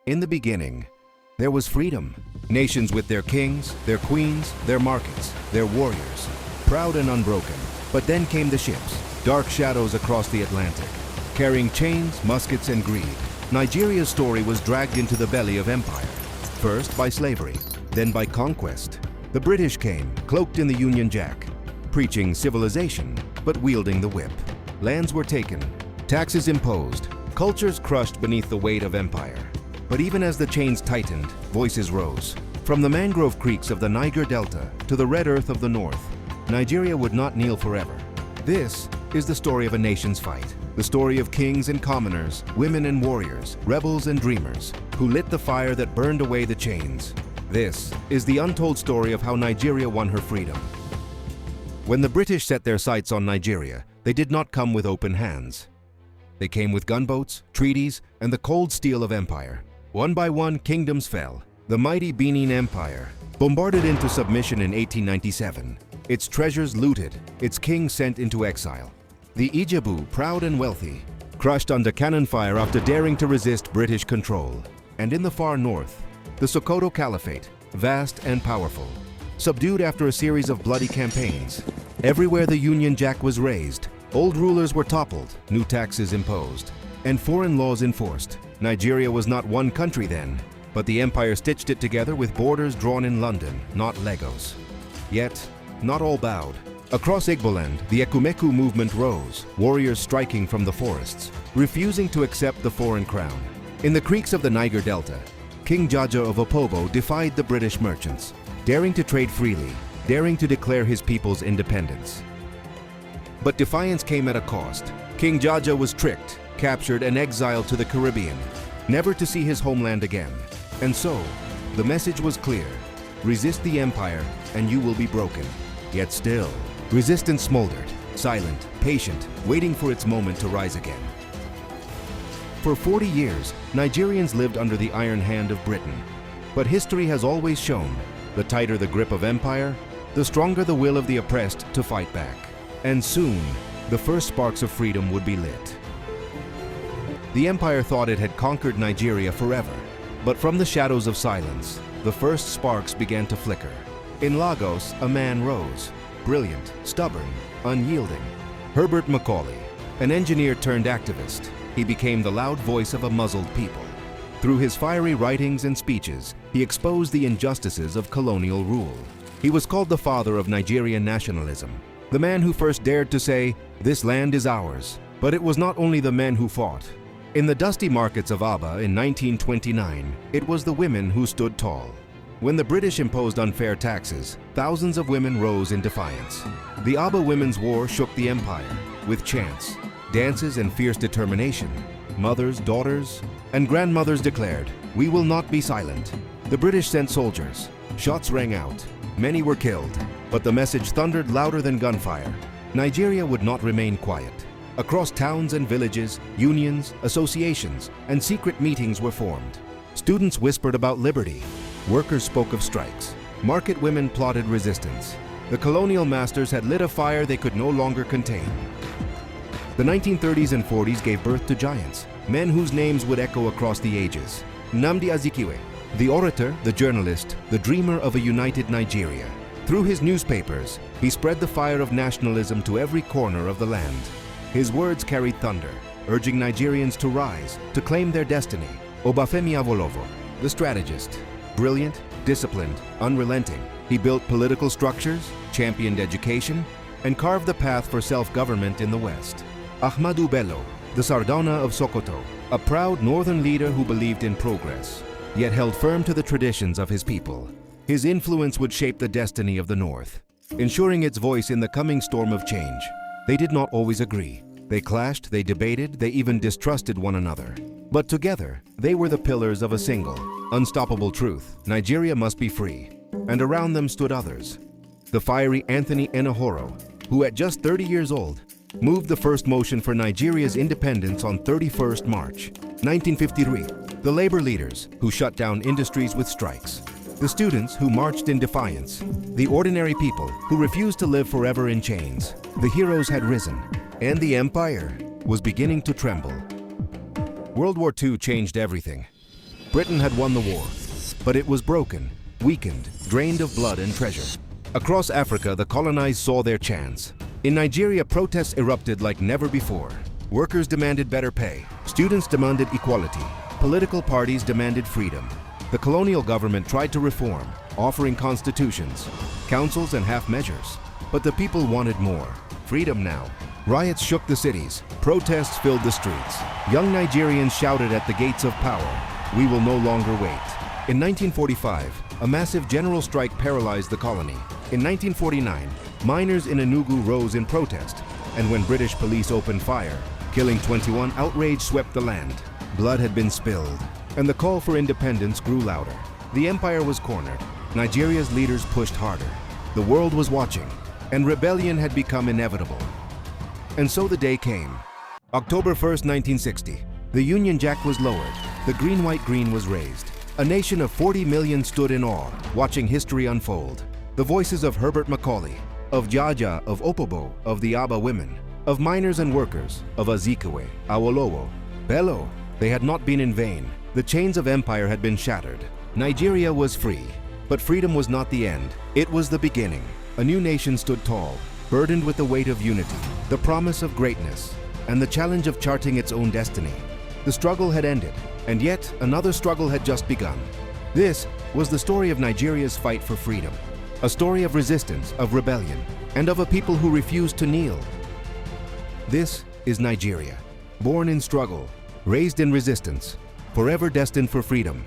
In the beginning, there was freedom. Nations with their kings, their queens, their markets, their warriors, proud and unbroken. But then came the ships, dark shadows across the Atlantic, carrying chains, muskets, and greed. Nigeria's story was dragged into the belly of empire, first by slavery, then by conquest. The British came, cloaked in the Union Jack, preaching civilization, but wielding the whip. Lands were taken, taxes imposed, cultures crushed beneath the weight of empire. But even as the chains tightened, voices rose. From the mangrove creeks of the Niger Delta to the red earth of the north, Nigeria would not kneel forever. This is the story of a nation's fight. The story of kings and commoners, women and warriors, rebels and dreamers, who lit the fire that burned away the chains. This is the untold story of how Nigeria won her freedom. When the British set their sights on Nigeria, they did not come with open hands. They came with gunboats, treaties, and the cold steel of empire. One by one, kingdoms fell. The mighty Benin Empire, bombarded into submission in 1897, its treasures looted, its king sent into exile. The Ijebu, proud and wealthy, crushed under cannon fire after daring to resist British control. And in the far north, the Sokoto Caliphate, vast and powerful, subdued after a series of bloody campaigns. Everywhere the Union Jack was raised, old rulers were toppled, new taxes imposed, and foreign laws enforced. Nigeria was not one country then, but the empire stitched it together with borders drawn in London, not Legos. Yet, not all bowed. Across Igboland, the Ekumeku movement rose, warriors striking from the forests, refusing to accept the foreign crown. In the creeks of the Niger Delta, King Jaja of Opobo defied the British merchants, daring to trade freely, daring to declare his people's independence. But defiance came at a cost. King Jaja was tricked, captured, and exiled to the Caribbean, never to see his homeland again. And so, the message was clear: resist the empire, and you will be broken. Yet still, resistance smoldered, silent, patient, waiting for its moment to rise again. For 40 years, Nigerians lived under the iron hand of Britain. But history has always shown, the tighter the grip of empire, the stronger the will of the oppressed to fight back. And soon, the first sparks of freedom would be lit. The empire thought it had conquered Nigeria forever, but from the shadows of silence, the first sparks began to flicker. In Lagos, a man rose, brilliant, stubborn, unyielding. Herbert Macaulay, an engineer turned activist, he became the loud voice of a muzzled people. Through his fiery writings and speeches, he exposed the injustices of colonial rule. He was called the father of Nigerian nationalism, the man who first dared to say, "This land is ours." But it was not only the men who fought. In the dusty markets of Aba in 1929, it was the women who stood tall. When the British imposed unfair taxes, thousands of women rose in defiance. The Aba Women's War shook the empire, with chants, dances, and fierce determination. Mothers, daughters, and grandmothers declared, "We will not be silent." The British sent soldiers. Shots rang out. Many were killed, but the message thundered louder than gunfire. Nigeria would not remain quiet. Across towns and villages, unions, associations, and secret meetings were formed. Students whispered about liberty. Workers spoke of strikes. Market women plotted resistance. The colonial masters had lit a fire they could no longer contain. The 1930s and 40s gave birth to giants, men whose names would echo across the ages. Nnamdi Azikiwe, the orator, the journalist, the dreamer of a united Nigeria. Through his newspapers, he spread the fire of nationalism to every corner of the land. His words carried thunder, urging Nigerians to rise, to claim their destiny. Obafemi Awolowo, the strategist, brilliant, disciplined, unrelenting. He built political structures, championed education, and carved the path for self-government in the West. Ahmadu Bello, the Sardauna of Sokoto, a proud northern leader who believed in progress, yet held firm to the traditions of his people. His influence would shape the destiny of the North, ensuring its voice in the coming storm of change. They did not always agree. They clashed, they debated, they even distrusted one another. But together, they were the pillars of a single, unstoppable truth: Nigeria must be free. And around them stood others. The fiery Anthony Enahoro, who at just 30 years old, moved the first motion for Nigeria's independence on 31st March, 1953. The labor leaders, who shut down industries with strikes. The students, who marched in defiance. The ordinary people, who refused to live forever in chains. The heroes had risen, and the empire was beginning to tremble. World War II changed everything. Britain had won the war, but it was broken, weakened, drained of blood and treasure. Across Africa, the colonized saw their chance. In Nigeria, protests erupted like never before. Workers demanded better pay. Students demanded equality. Political parties demanded freedom. The colonial government tried to reform, offering constitutions, councils, and half measures. But the people wanted more. Freedom now. Riots shook the cities. Protests filled the streets. Young Nigerians shouted at the gates of power, "We will no longer wait." In 1945, a massive general strike paralyzed the colony. In 1949, miners in Enugu rose in protest, and when British police opened fire, killing 21, outrage swept the land. Blood had been spilled, and the call for independence grew louder. The empire was cornered. Nigeria's leaders pushed harder. The world was watching, and rebellion had become inevitable. And so the day came. October 1st, 1960. The Union Jack was lowered. The green-white-green was raised. A nation of 40 million stood in awe, watching history unfold. The voices of Herbert Macaulay, of Jaja, of Opobo, of the Aba women, of miners and workers, of Azikiwe, Awolowo, Bello. They had not been in vain. The chains of empire had been shattered. Nigeria was free. But freedom was not the end. It was the beginning. A new nation stood tall, burdened with the weight of unity, the promise of greatness, and the challenge of charting its own destiny. The struggle had ended, and yet another struggle had just begun. This was the story of Nigeria's fight for freedom, a story of resistance, of rebellion, and of a people who refused to kneel. This is Nigeria, born in struggle, raised in resistance, forever destined for freedom.